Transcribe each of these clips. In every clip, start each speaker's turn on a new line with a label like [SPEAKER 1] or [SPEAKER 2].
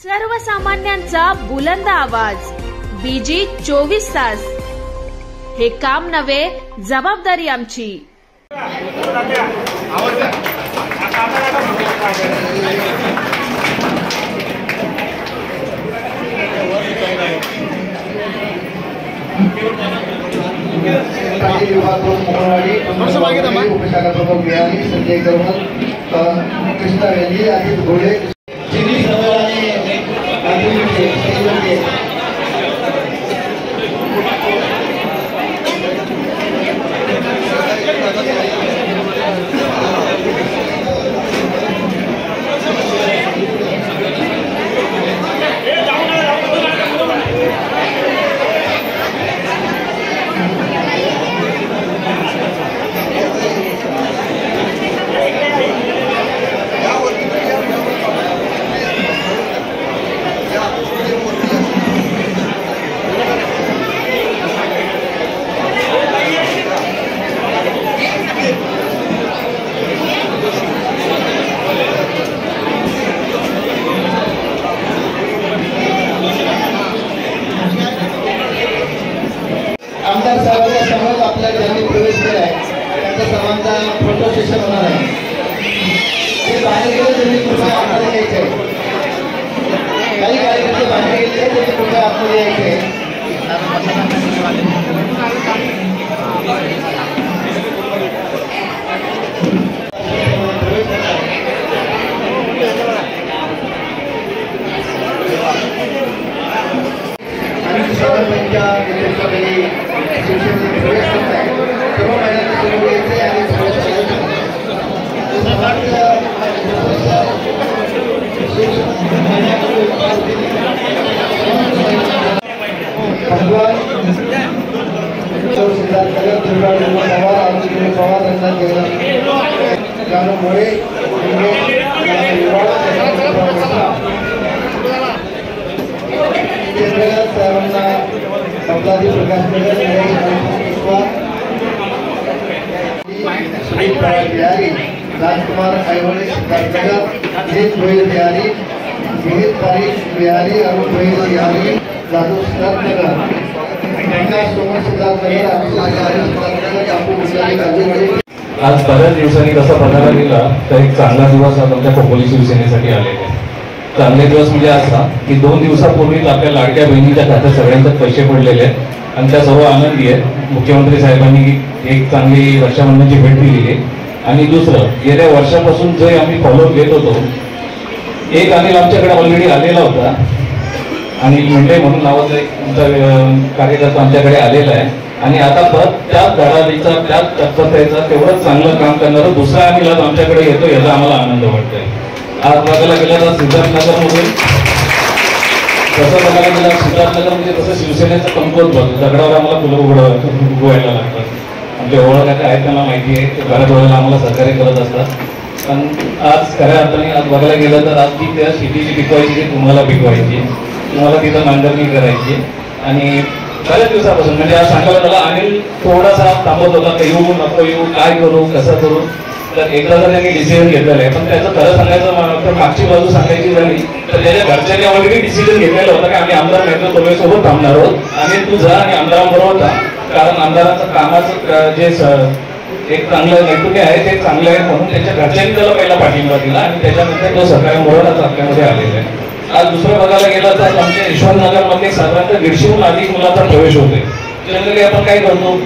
[SPEAKER 1] सर्वसामान्यांचा बुलंद आवाज, बीजी 24 तास. हे काम नव्हे, जबाबदारी आमची.
[SPEAKER 2] उपशाखा प्रमुख बिहारी संजय करमल, कृष्णा वेली, अजित घोड़े, आमदार साहेबांच्या समोर आपल्या ज्यांनी प्रवेश केलाय त्यांच्या सर्वांचा फोटो सेशन होणार आहे. ते बाहेर गेले त्यांनी कृपया आतमध्ये यायचे. काही कार्यकर्ते बाहेर गेले त्यांनी कृपया आतमध्ये यायचे. राजकुमार ऐहोळे, बिहारी, विहित तारीख बिहारी, अरुण बिहारी, जाधव सिद्धार्थनगर,
[SPEAKER 3] आज बऱ्याच दिवसांनी कसा बघायला गेला तर एक चांगला दिवस आज आमच्या खोपोली शिवसेनेसाठी आलेला आहे. चांगले दिवस म्हणजे असा की 2 दिवसापूर्वीच आपल्या लाडक्या बहिणीच्या खात्यात सगळ्यांचे पैसे पडलेले आहेत आणि त्या सर्व आनंदी आहेत. मुख्यमंत्री साहेबांनी एक चांगली रक्षाबंधनची भेट दिलेली आहे. आणि दुसरं, गेल्या वर्षापासून जे आम्ही फॉलो घेत होतो, एक अनिल आमच्याकडे ऑलरेडी आलेला होता आणि मुंडे म्हणून नावाचा एक तुमचा कार्यकर्ता आमच्याकडे आलेला आहे आणि आता परत त्याच धडाडीचा, त्याच तत्परतेचा, तेवढंच चांगलं काम करणारं दुसरा अनिल आज आमच्याकडे येतो, याचा आम्हाला आनंद वाटतोय. आज बघायला गेलं तर सिद्धार्थनगरमधून कसं बघायला गेलं, सिद्धार्थनगर म्हणजे तसं शिवसेनेचं कमकुवत बघ, दगडावर आम्हाला फुलं उगवायला लागतात. आमचे ओळख आहेत, त्यांना माहिती आहे, ते बऱ्याच वेळेला आम्हाला सहकार्य करत असतात. पण आज खऱ्या अर्थाने आज बघायला गेलं तर आज ती त्या शेतीची पिकवायची, ती तुम्हाला पिकवायची, तुम्हाला तिथं नांगरणी करायची. आणि बऱ्याच दिवसापासून म्हणजे आज सांगायला त्याला अनिल थोडासा थांबत होता, का येऊ नको येऊ, काय करू कसं करू. तर एकदा तर त्यांनी डिसिजन घेतलेलं आहे. पण त्याचं खरं सांगायचं तर मागची बाजू सांगायची झाली तर त्याच्या घरच्यांनी ऑलरेडी डिसिजन घेतलेलं होतं की आम्ही आमदार महेंद्र तोरवेसोबत थांबणार आहोत आणि तू जा आणि आमदारांबरोबर था. कारण आमदारांचं कामाचं जे एक चांगलं नैपुण्य आहे ते चांगलं आहे म्हणून त्याच्या घरच्यांनी त्याला पहिला पाठिंबा दिला आणि त्याच्यानंतर तो सरकारी मोहराचा आपल्यामध्ये आलेला आहे. आज दुसरं बघायला गेलं तर आमच्या यशवंतनगरमध्ये साधारणतः 150हून अधिक मुलांचा प्रवेश होतोय. जनरली आपण काय करतो,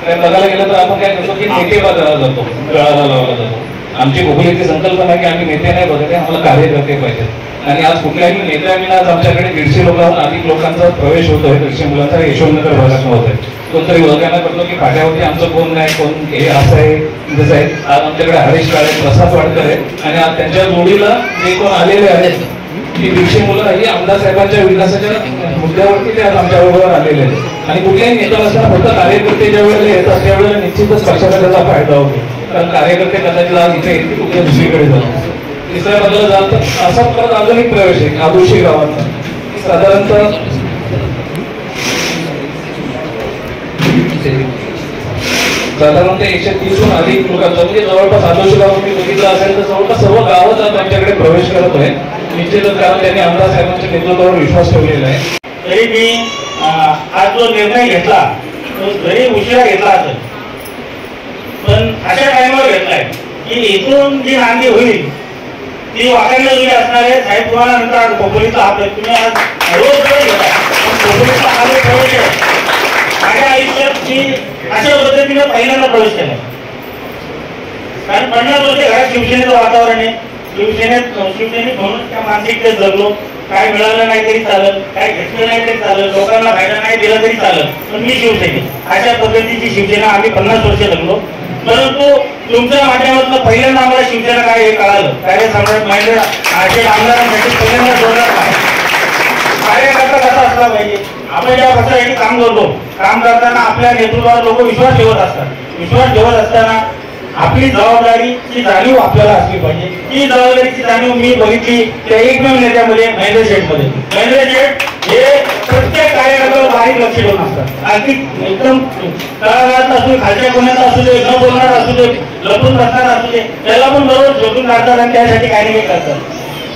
[SPEAKER 3] बघायला गेलं तर आपण काय करतो की नेते बघायला जातो, गळाला लावला जातो. आमची खोपोलीची संकल्पना आहे की आम्ही नेते नाही बघत, आम्हाला कार्यकर्ते पाहिजेत. आणि आज कुठल्याही नेत्याने आज आमच्याकडे 150 लोकांहून अधिक लोकांचा प्रवेश होतोय, 150 मुलांचा यशवंतनगर भागात होत आहे. कोणतरी ओळखायला करतो की फाट्यावरती आमचं कोण नाही, कोण हे असं आहे जसं आहे. आज आमच्याकडे हरीश काळे, प्रसाद वाडकर आहे आणि आज त्यांच्या जोडीला जे कोण आलेले आहेत ती 150 मुलं ही आमदार साहेबांच्या विकासाच्या मुद्द्यावरती ते आज आमच्याबरोबर आलेले आहेत. आणि कुठल्याही नेता नसताना फक्त कार्यकर्ते ज्या वेळेला येतात त्यावेळेला निश्चितच पक्षाचा त्याचा फायदा होतो. कारण कार्यकर्ते कदाचित आज इथे येतील, कुठल्या दुसरीकडे जातात. तिसऱ्या बाजूला जात असा परत अजून एक प्रवेश आहे आदोशी गावात. साधारणतः साधारणतः 130हून अधिक लोकांचा म्हणजे जवळपास आदोशी गाव तुम्ही बघितलं असेल तर जवळपास सर्व गावच आज आमच्याकडे प्रवेश करत आहे. निश्चितच, कारण त्यांनी आमदार साहेबांच्या नेतृत्वावर विश्वास ठेवलेला आहे.
[SPEAKER 4] तरी मी आज जो निर्णय घेतला तो जरी उशिरा घेतला असेल, पण अशा टाइमवर घेतलाय की इथून जी नांदी होईल ती वाकायला गेली असणार आहे. साहेब तुम्हाला नंतर आज खोपोलीचा हात आहे, तुम्ही आज रोज घेता खोपोलीचा हात प्रवेश आहे. माझ्या आयुष्यात मी अशा पद्धतीने पहिल्यांदा प्रवेश केला, कारण 50 वर्ष घरात शिवसेनेचं वातावरण आहे. शिवसेनेत म्हणून त्या मानसिकतेत जगलो. काय मिळालं नाही तरी चालत, काय घेतलं नाही तरी चालत, लोकांना फायदा नाही दिला तरी चालत, पण मी शिवसैनिक. अशा पद्धतीची शिवसेना आम्ही 50 वर्ष जगलो. परंतु तुमच्या माध्यमातून पहिल्यांदा आम्हाला शिवसेना काय हे कळालं. कार्यसम्राट महेंद्र आशे आमदारांसाठी पहिल्यांदा जोरदार आहे. कार्यकर्ता कसा असला पाहिजे. आपण ज्या पक्षासाठी काम करतो, काम करताना आपल्या नेतृत्वावर लोक विश्वास ठेवत असतात. विश्वास ठेवत असताना आपली जबाबदारीची जाणीव आपल्याला असली पाहिजे. ही जबाबदारीची जाणीव मी बघितली त्या एकमेव नेत्यामध्ये महेंद्र शेठमध्ये. महेंद्र शेठ हे प्रत्येक कार्यकर्त्यावर बारीक लक्ष ठेवून असतात. अगदी एकदम तळागाळात असू दे, खालच्या कोण्याचा असू दे, न बोलणार असू दे, लपून बसणार असू दे, त्याला पण बरोबर शोधून काढतात आणि त्यासाठी काही नाही करतात.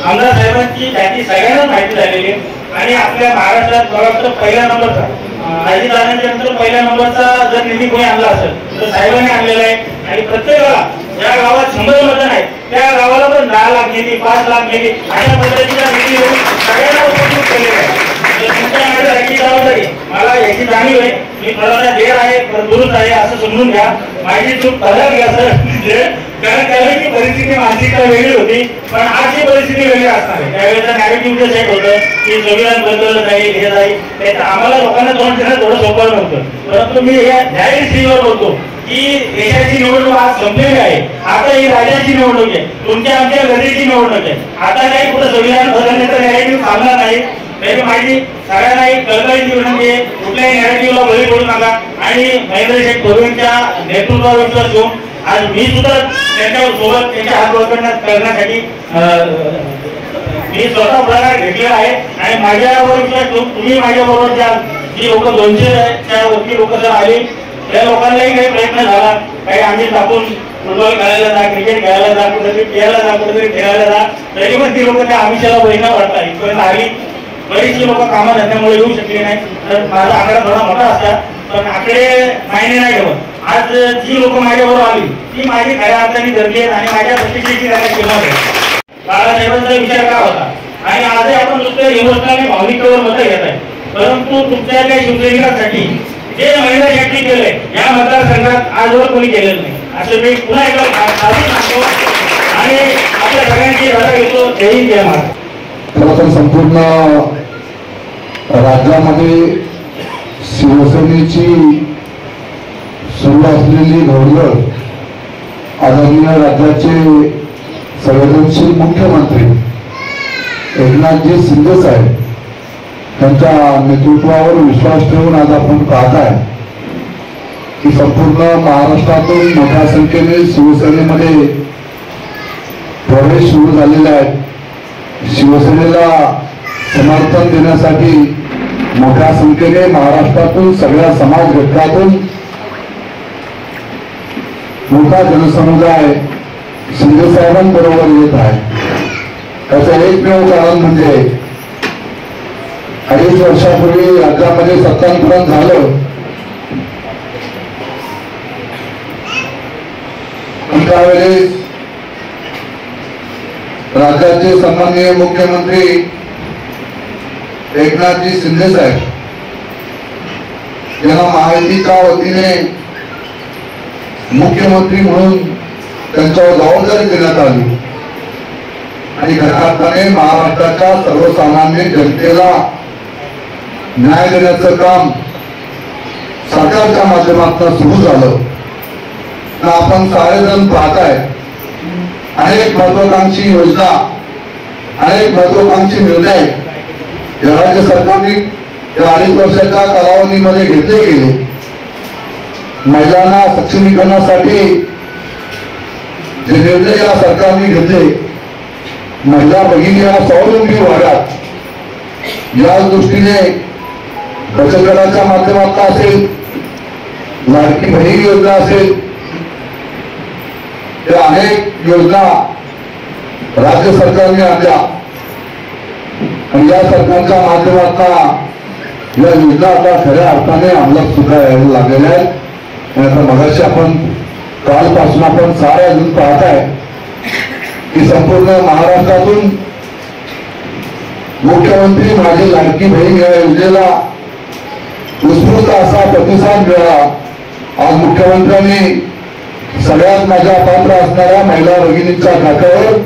[SPEAKER 4] आमदार साहेबांची ख्याती सगळ्यांनाच माहिती झालेली आहे आणि आपल्या महाराष्ट्रात मला वाटतं पहिल्या नंबरचा नंतर पहिल्या नंबरचा जर निधी कोणी आणला असेल तर साहेबांनी आणलेला आहे. आणि प्रत्येकाला ज्या गावात 100 मतदान आहेत त्या गावाला पण 10 लाख निधी, 5 लाख निधी अशा पद्धतीचा निधी देऊन सगळ्यांना उपस्थित केलेला आहे. तुमच्या माझ्यासाठी जबाबदारी मला याची जाणीव आहे. मी थोडासा देर आहे, दुरुस्त आहे असं समजून घ्या. माझी चूक कळत घ्या सर, कारण त्यावेळेची परिस्थिती मानसिकता वेगळी होती, पण आजची परिस्थिती वेगळी असणार आहे. त्यावेळेचं नॅरेटिव्ह सेट होतं की संविधान बदललं जाईल, हे जाईल, त्याचं आम्हाला लोकांना तोंड देणं थोडं सोपं नव्हतं. परंतु मी या जाहीर स्थितीवर बोलतो की देशाची निवडणूक आज संपलेली आहे. आता ही राज्याची निवडणूक आहे, तुमच्या आमच्या गरजेची निवडणूक आहे. आता काही कुठं संविधान बदलण्याचा नॅरेटिव्ह चालणार नाही. तरी माझी सगळ्यांना एक कळकळीची विनंती आहे, कुठल्याही नॅरेटिव्हला बळी पडू नका आणि महेंद्र शेठ थोरवेंच्या नेतृत्वावर विश्वास घेऊन आज मी सुद्धा त्यांच्यासोबत त्यांच्या हात करण्यासाठी मी स्वतः पुढाकार घेतलेला आहे. आणि माझ्यावर विश्वास ठेवून तुम्ही माझ्याबरोबर ज्या जी लोक 200च्या वरती लोक जर आली त्या लोकांनाही काही प्रयत्न झाला, काही आम्ही टाकून फुटबॉल खेळायला जा, क्रिकेट खेळायला जा, कुठेतरी फिरायला जा, कुठेतरी खेळायला जा, तरी पण ती लोक त्या आमिषाला बहिणा वाटतात. इथपर्यंत आली. बरीचशी लोक कामात असल्यामुळे येऊ शकले नाही. तर माझा आकडा थोडा मोठा असता, पण आकडे मायने नाही ठेवत. आज जी लोक माझ्याबरोबर आली ती माझी खऱ्या अर्थाने धरली आहेत आणि माझ्या प्रतिष्ठेची त्यांना किंमत आहे. बाळासाहेबांचा विचार का होता आणि आजही आपण नुसतं इमोशनल भावनिकेवर मतं घेत आहे. परंतु तुमच्या त्या शिवसैनिकांसाठी जे महेंद्र शेट्टी केलंय या मतदारसंघात आजवर कोणी केलेलं नाही, असं मी पुन्हा एकदा सांगतो आणि आपल्या सगळ्यांची रजा घेतो. जय हिंद, जय महाराष्ट्र.
[SPEAKER 5] खरं तर संपूर्ण राज्यामध्ये शिवसेनेची सुरू असलेली घोडदौड आदरणीय राज्याचे संवेदनशील मुख्यमंत्री एकनाथजी शिंदे साहेब त्यांच्या नेतृत्वावर विश्वास ठेवून आज आपण पाहताय की संपूर्ण महाराष्ट्रातून मोठ्या संख्येने शिवसेनेमध्ये प्रवेश सुरू झालेले आहेत. शिवसेनेला समर्थन देण्यासाठी मोठ्या संख्येने महाराष्ट्रातून सगळ्या समाज घटकातून मोठा जनसमुदाय शिंदे साहेबांबरोबर येत आहे. त्याचं एकमेव कारण म्हणजे 2.5 वर्षापूर्वी राज्यामध्ये सत्तांतरण झालं. त्यावेळेस राज्याचे सन्माननीय मुख्यमंत्री एकनाथजी शिंदे साहेब यांना महायुतीच्या वतीने मुख्यमंत्री म्हणून त्यांच्यावर जबाबदारी देण्यात आली आणि खऱ्या अर्थाने महाराष्ट्राच्या सर्वसामान्य जनतेला न्याय देण्याचं काम सरकारच्या माध्यमातून सुरू झालं. आपण सारेजण पाहताय अनेक महत्वाकांक्षी योजना, अनेक महत्वाकांक्षी निर्णय या राज्य सरकारने या 2.5 वर्षाच्या कालावधीमध्ये घेतले गेले. महिलांना सक्षमीकरणासाठी जे निर्णय या सरकारने घेतले, महिला भगिनी या स्वावलंबी व्हाव्यात या दृष्टीने बचत गटाच्या माध्यमातून असेल, लाडकी बहीण योजना असेल, या अनेक योजना राज्य सरकारने आणल्या आणि या सरकारच्या माध्यमातून या योजना आता खऱ्या अर्थाने अंमलात सुद्धा यायला लागलेल्या आहेत. आणि आता मगाशी आपण कालपासून आपण साऱ्या अजून पाहताय की संपूर्ण महाराष्ट्रातून मुख्यमंत्री माझी लाडकी बहीण या योजनेला उत्स्फूर्त असा प्रतिसाद मिळाला. आज मुख्यमंत्र्यांनी सगळ्यात माझ्या पात्र असणाऱ्या महिला भगिनींच्या खात्यावर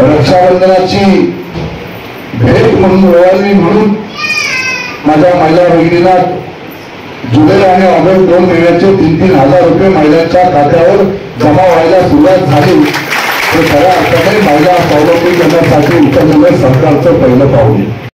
[SPEAKER 5] रक्षाबंधनाची भेट म्हणून ओवाळणी म्हणून माझ्या महिला भगिनींना जुलै आणि ऑगस्ट 2 महिन्याचे 3-3 हजार रुपये महिलांच्या खात्यावर जमा व्हायला सुरुवात झाली. हे खऱ्या अर्थाने महिला स्वावलंबी करण्यासाठी उचललेलं सरकारचं पहिलं पाऊल.